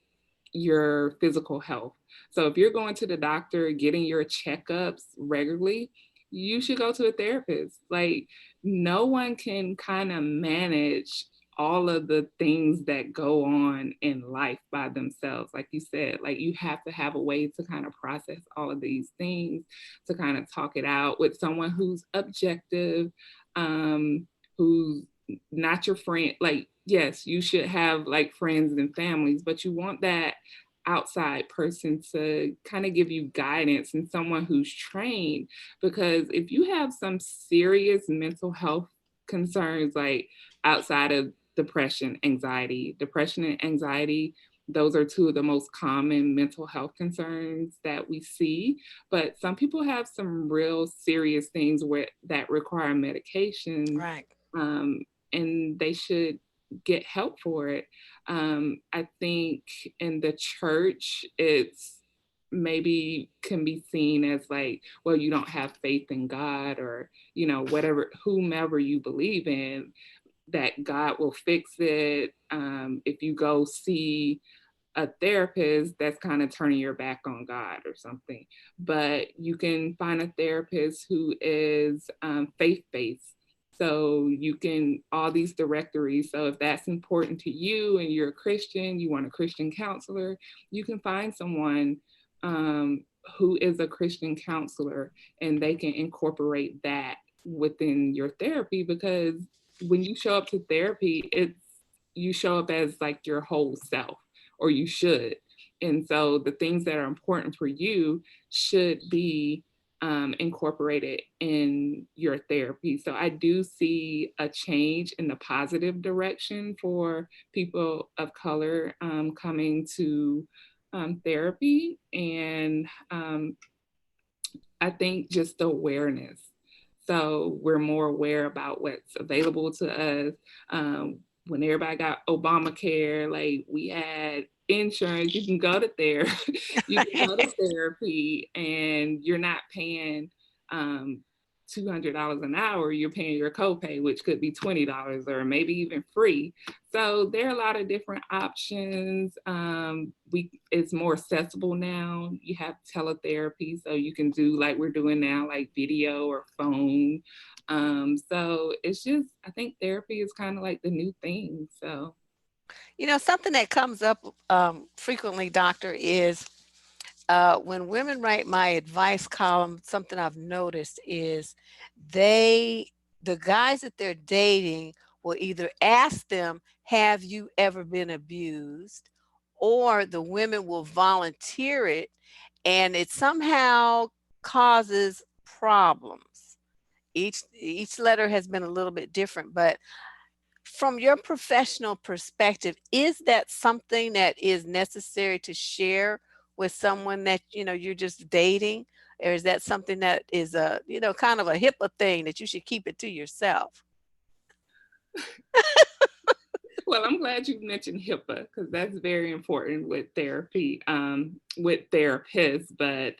your physical health. So if you're going to the doctor, getting your checkups regularly, you should go to a therapist. Like no one can kind of manage all of the things that go on in life by themselves. Like you said, like you have to have a way to kind of process all of these things, to kind of talk it out with someone who's objective, who's not your friend. Like, yes, you should have like friends and families, but you want that outside person to kind of give you guidance and someone who's trained. Because if you have some serious mental health concerns, like outside of depression and anxiety, those are two of the most common mental health concerns that we see. But some people have some real serious things that require medications, Right. um, and they should get help for it. I think in the church, it's maybe can be seen as like, well, you don't have faith in God, or, whatever, whomever you believe in, that God will fix it. If you go see a therapist, that's kind of turning your back on God or something. But you can find a therapist who is faith based. So you can, all these directories. So if that's important to you and you're a Christian, you want a Christian counselor, you can find someone who is a Christian counselor, and they can incorporate that within your therapy. Because when you show up to therapy, you show up as like your whole self, or you should. And so the things that are important for you should be incorporated in your therapy. So I do see a change in the positive direction for people of color coming to therapy. And I think just the awareness. So we're more aware about what's available to us. When everybody got Obamacare, like we had insurance, you can go to therapy, you can go to therapy, and you're not paying $200 an hour. You're paying your copay, which could be $20 or maybe even free. So there are a lot of different options. It's more accessible now. You have teletherapy, so you can do like we're doing now, like video or phone. So it's just, I think therapy is kind of like the new thing. So Something that comes up frequently, doctor, is when women write my advice column, something I've noticed is they, the guys that they're dating will either ask them, have you ever been abused? Or the women will volunteer it, and it somehow causes problems. Each letter has been a little bit different, but from your professional perspective, is that something that is necessary to share with someone that you're just dating, or is that something that is a kind of a HIPAA thing that you should keep it to yourself? Well, I'm glad you mentioned HIPAA because that's very important with therapy, with therapists, but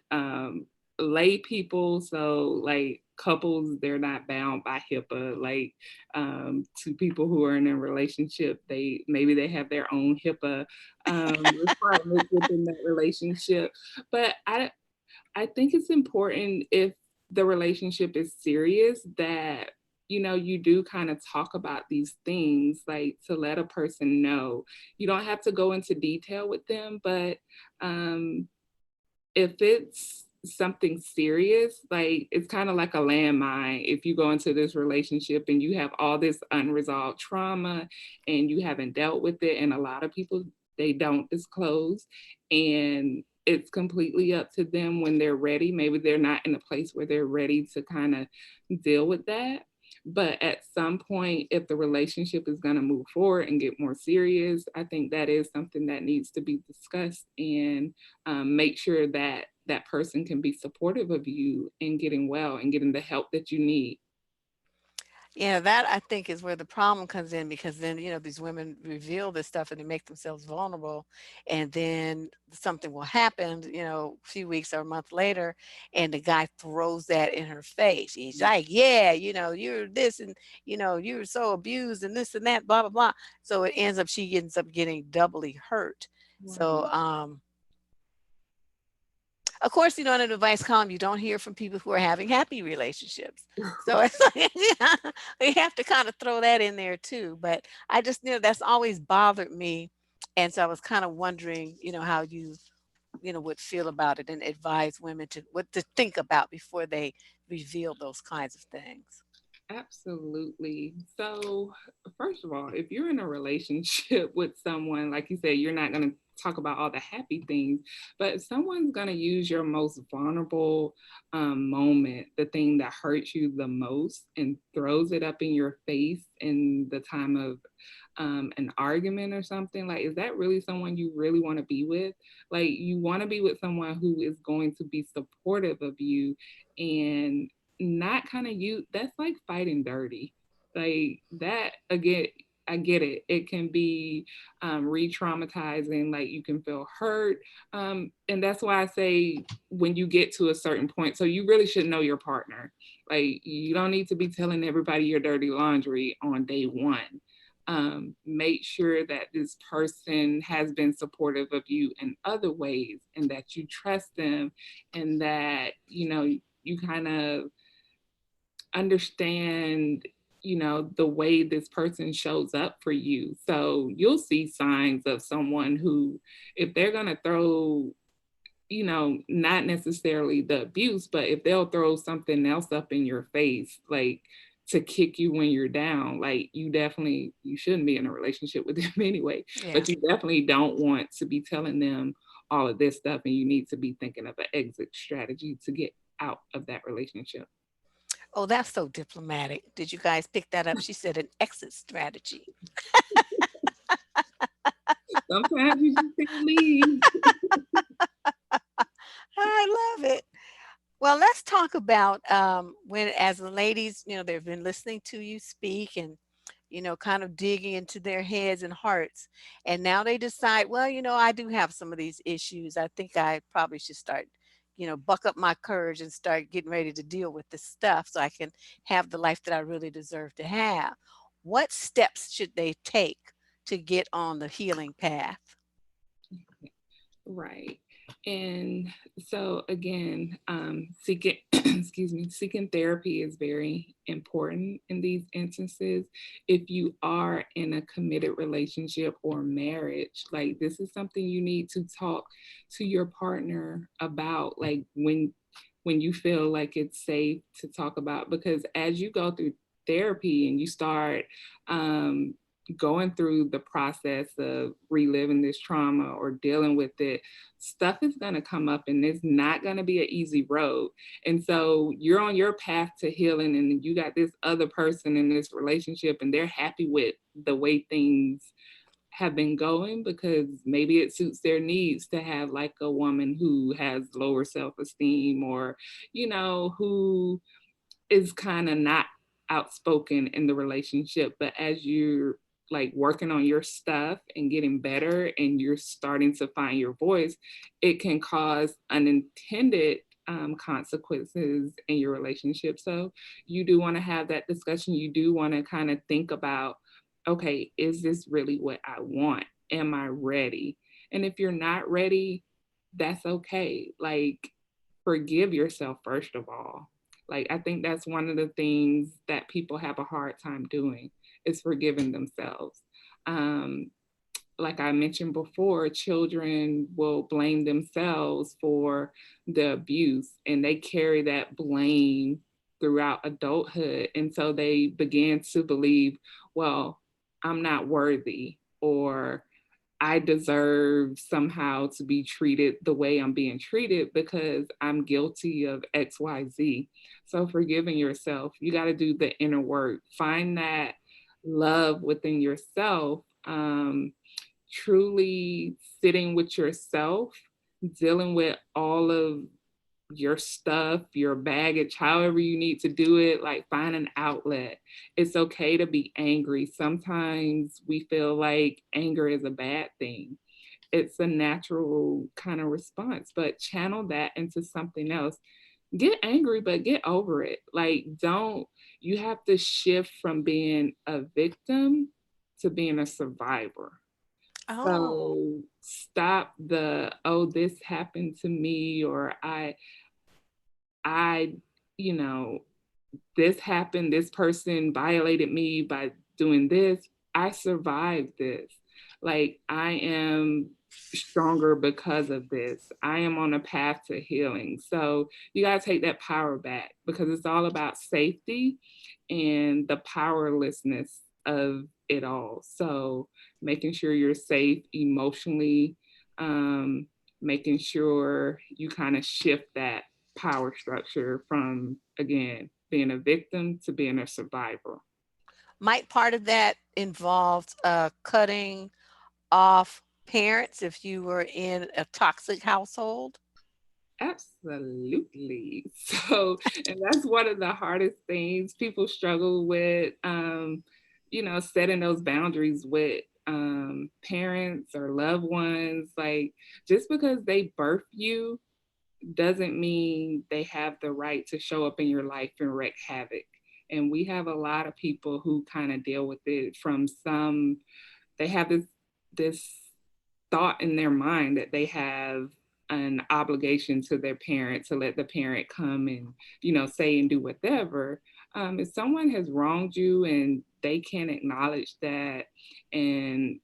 lay people, so like couples, they're not bound by HIPAA. Like to people who are in a relationship, maybe they have their own HIPAA requirements within that relationship. But I think it's important if the relationship is serious that you do kind of talk about these things, like to let a person know. You don't have to go into detail with them, but um if it's something serious, like it's kind of like a landmine. If you go into this relationship and you have all this unresolved trauma and you haven't dealt with it, and a lot of people, they don't disclose, and it's completely up to them when they're ready. Maybe they're not in a place where they're ready to kind of deal with that. But at some point, if the relationship is going to move forward and get more serious, I think that is something that needs to be discussed, and make sure that that person can be supportive of you in getting well and getting the help that you need. Yeah, that I think is where the problem comes in, because then, these women reveal this stuff and they make themselves vulnerable. And then something will happen, a few weeks or a month later, and the guy throws that in her face. He's like, yeah, you're this, and, you're so abused and this and that, blah, blah, blah. So she ends up getting doubly hurt. So, Right. of course, in an advice column, you don't hear from people who are having happy relationships. So it's like, we have to kind of throw that in there too. But I just, that's always bothered me. And so I was kind of wondering, how you, would feel about it and advise women to what to think about before they reveal those kinds of things. Absolutely. So, first of all, if you're in a relationship with someone, like you said, you're not going to talk about all the happy things, but someone's going to use your most vulnerable moment, the thing that hurts you the most, and throws it up in your face in the time of an argument or something. Like, is that really someone you really want to be with? Like, you want to be with someone who is going to be supportive of you and not kind of you. That's like fighting dirty. Like that again. I get it. It can be re-traumatizing. Like you can feel hurt, and that's why I say when you get to a certain point. So you really should know your partner. Like you don't need to be telling everybody your dirty laundry on day one. Make sure that this person has been supportive of you in other ways, and that you trust them, and that you kind of understand the way this person shows up for you. So you'll see signs of someone who, if they're going to throw, not necessarily the abuse, but if they'll throw something else up in your face, like to kick you when you're down, like you shouldn't be in a relationship with them anyway. Yeah. But you definitely don't want to be telling them all of this stuff, and you need to be thinking of an exit strategy to get out of that relationship. Oh, that's so diplomatic. Did you guys pick that up? She said an exit strategy. Sometimes you just can't leave. I love it. Well, let's talk about when, as the ladies, they've been listening to you speak and, kind of digging into their heads and hearts. And now they decide, well, I do have some of these issues. I think I probably should start, buck up my courage and start getting ready to deal with this stuff so I can have the life that I really deserve to have. What steps should they take to get on the healing path? Right. And so again, seeking excuse me, seeking therapy is very important in these instances. If you are in a committed relationship or marriage, like this is something you need to talk to your partner about, like when you feel like it's safe to talk about, because as you go through therapy and you start going through the process of reliving this trauma or dealing with it, stuff is going to come up, and it's not going to be an easy road. And so you're on your path to healing, and you got this other person in this relationship, and they're happy with the way things have been going because maybe it suits their needs to have like a woman who has lower self-esteem, or who is kind of not outspoken in the relationship. But as you're like working on your stuff and getting better and you're starting to find your voice, it can cause unintended consequences in your relationship. So you do want to have that discussion. You do want to kind of think about, okay, is this really what I want? Am I ready? And if you're not ready, that's okay. Like, forgive yourself, first of all. Like, I think that's one of the things that people have a hard time doing is forgiving themselves. Um, like I mentioned before, children will blame themselves for the abuse and they carry that blame throughout adulthood. And so they begin to believe, well, I'm not worthy, or I deserve somehow to be treated the way I'm being treated because I'm guilty of XYZ. So forgiving yourself, you got to do the inner work, find that love within yourself. Truly sitting with yourself, dealing with all of your stuff, your baggage, however you need to do it, like find an outlet. It's okay to be angry. Sometimes we feel like anger is a bad thing. It's a natural kind of response, but channel that into something else. Get angry, but get over it. Like, don't, you have to shift from being a victim to being a survivor. Oh, So stop the, oh, this happened to me, or I, you know, this happened, this person violated me by doing this. I survived this. Like, I am stronger because of this. I am on a path to healing. So you got to take that power back because it's all about safety and the powerlessness of it all. So making sure you're safe emotionally, um, making sure you kind of shift that power structure from, again, being a victim to being a survivor. might part of that involve cutting off parents if you were in a toxic household? Absolutely. So, and that's one of the hardest things people struggle with, setting those boundaries with parents or loved ones. Like, just because they birth you doesn't mean they have the right to show up in your life and wreak havoc. And we have a lot of people who kind of deal with it from some, they have this thought in their mind that they have an obligation to their parent to let the parent come and say and do whatever. If someone has wronged you and they can't acknowledge that, and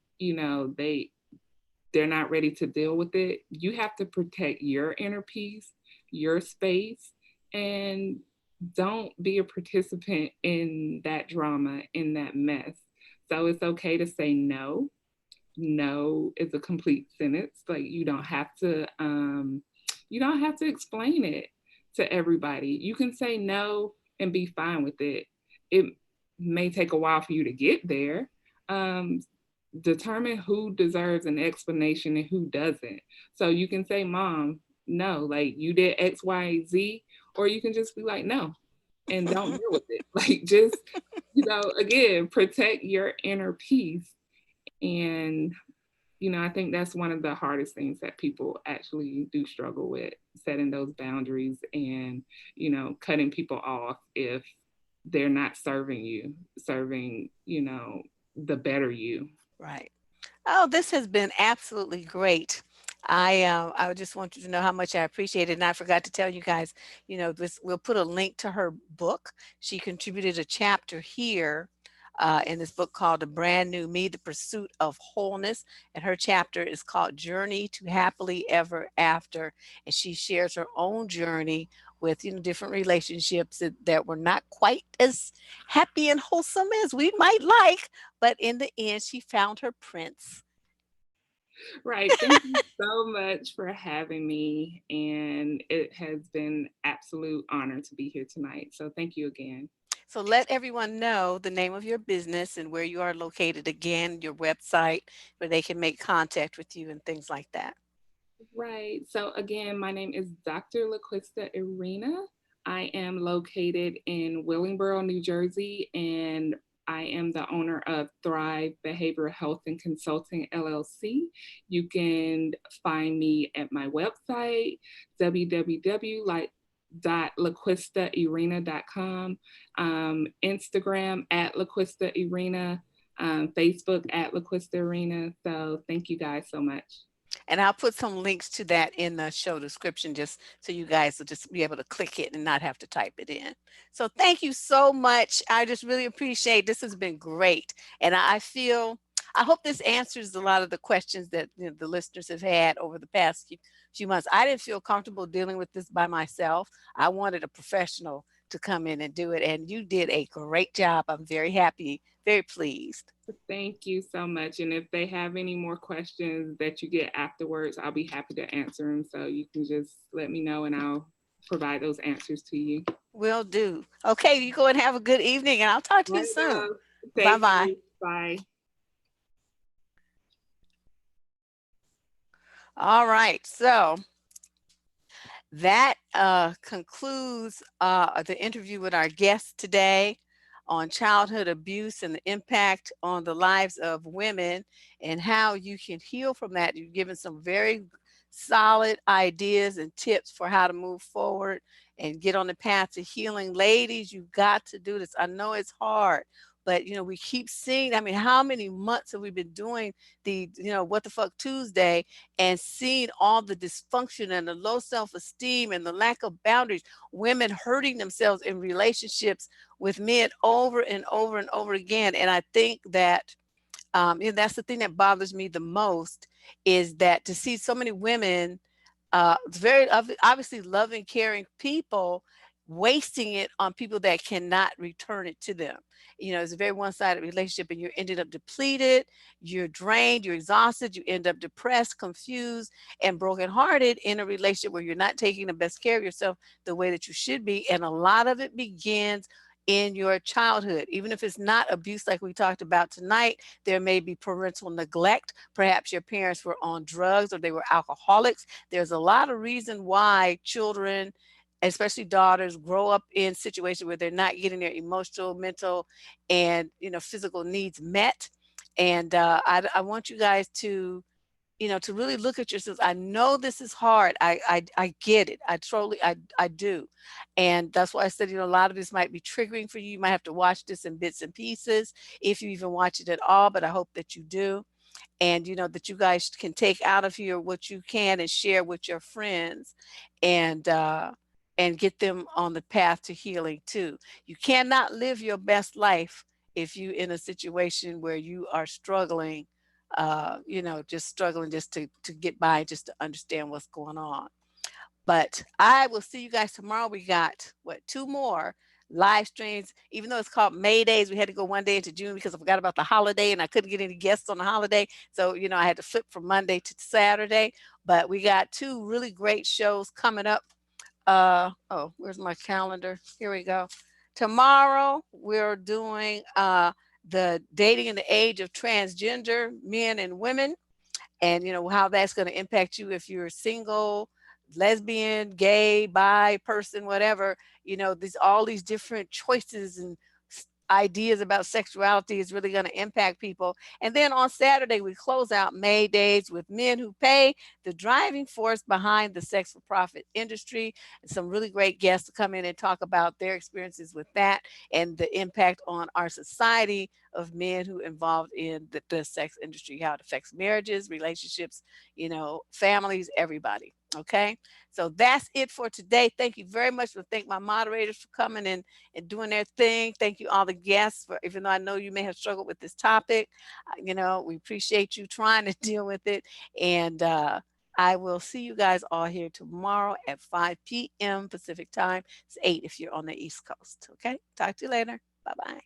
they're not ready to deal with it, you have to protect your inner peace, your space, and don't be a participant in that drama, in that mess. So it's okay to say no. No is a complete sentence. Like, you don't have to explain it to everybody. You can say no and be fine with it. It may take a while for you to get there. Um, Determine who deserves an explanation and who doesn't. So you can say, Mom, no, like you did X, Y, Z, or you can just be like, no, and don't deal with it. Like, just, again, protect your inner peace. And, I think that's one of the hardest things that people actually do struggle with, setting those boundaries and, cutting people off if they're not serving, the better you. Right. Oh, this has been absolutely great. I just want you to know how much I appreciate it. And I forgot to tell you guys, this we'll put a link to her book. She contributed a chapter here in this book called "A Brand New Me: The Pursuit of Wholeness," and her chapter is called "Journey to Happily Ever After." And she shares her own journey with different relationships that were not quite as happy and wholesome as we might like, but in the end, she found her prince. Right. Thank you so much for having me. And it has been absolute honor to be here tonight. So thank you again. So let everyone know the name of your business and where you are located again, your website, where they can make contact with you and things like that. Right. So again, my name is Dr. LaQuinta Erinna. I am located in Willingboro, New Jersey, and I am the owner of Thrive Behavioral Health and Consulting LLC. You can find me at my website, www.laquistaerinna.com, Instagram at LaQuinta Erinna, Facebook at LaQuinta Erinna. So thank you guys so much. And I'll put some links to that in the show description just so you guys will just be able to click it and not have to type it in. So thank you so much. I just really appreciate this. Has been great. And I hope this answers a lot of the questions that the listeners have had over the past few months. I didn't feel comfortable dealing with this by myself. I wanted a professional to come in and do it. And you did a great job. I'm very happy, very pleased. Thank you so much. And if they have any more questions that you get afterwards, I'll be happy to answer them. So you can just let me know and I'll provide those answers to you. Will do. Okay, you go and have a good evening, and I'll talk to you Right soon. on. Bye Thank bye. you. Bye. All right. So that concludes the interview with our guest today on childhood abuse and the impact on the lives of women and how you can heal from that. You've given some very solid ideas and tips for how to move forward and get on the path to healing. Ladies, you've got to do this. I know it's hard, but we keep seeing, I mean, how many months have we been doing the, what the fuck Tuesday and seeing all the dysfunction and the low self-esteem and the lack of boundaries, women hurting themselves in relationships with men over and over and over again. And I think that that's the thing that bothers me the most, is that to see so many women, very obviously loving, caring people, wasting it on people that cannot return it to them. It's a very one-sided relationship, and you're ended up depleted, you're drained, you're exhausted, you end up depressed, confused, and brokenhearted in a relationship where you're not taking the best care of yourself the way that you should be. And a lot of it begins in your childhood. Even if it's not abuse like we talked about tonight, there may be parental neglect. Perhaps your parents were on drugs or they were alcoholics. There's a lot of reason why children, especially daughters, grow up in situations where they're not getting their emotional, mental, and physical needs met. And I want you guys to really look at yourselves. I know this is hard. I get it. I do. And that's why I said, a lot of this might be triggering for you. You might have to watch this in bits and pieces if you even watch it at all, but I hope that you do. And that you guys can take out of here what you can and share with your friends, and get them on the path to healing too. You cannot live your best life if you in a situation where you are struggling, just struggling just to get by, just to understand what's going on. But I will see you guys tomorrow. We got two more live streams. Even though it's called May Dayz, we had to go one day into June because I forgot about the holiday and I couldn't get any guests on the holiday. So, I had to flip from Monday to Saturday. But we got two really great shows coming up. Oh, where's my calendar? Here we go. Tomorrow we're doing the dating in the age of transgender men and women, and how that's going to impact you if you're single, lesbian, gay, bi person, whatever. All these different choices and ideas about sexuality is really going to impact people. And then on Saturday, we close out May Dayz with Men Who Pay, the driving force behind the sex for profit industry. And some really great guests to come in and talk about their experiences with that and the impact on our society of men who involved in the sex industry, how it affects marriages, relationships, families, everybody. Okay. So that's it for today. Thank you very much. I thank my moderators for coming in and doing their thing. Thank you all the guests for, even though I know you may have struggled with this topic, we appreciate you trying to deal with it. And I will see you guys all here tomorrow at 5 p.m. Pacific time. It's 8 if you're on the East Coast. Okay. Talk to you later. Bye-bye.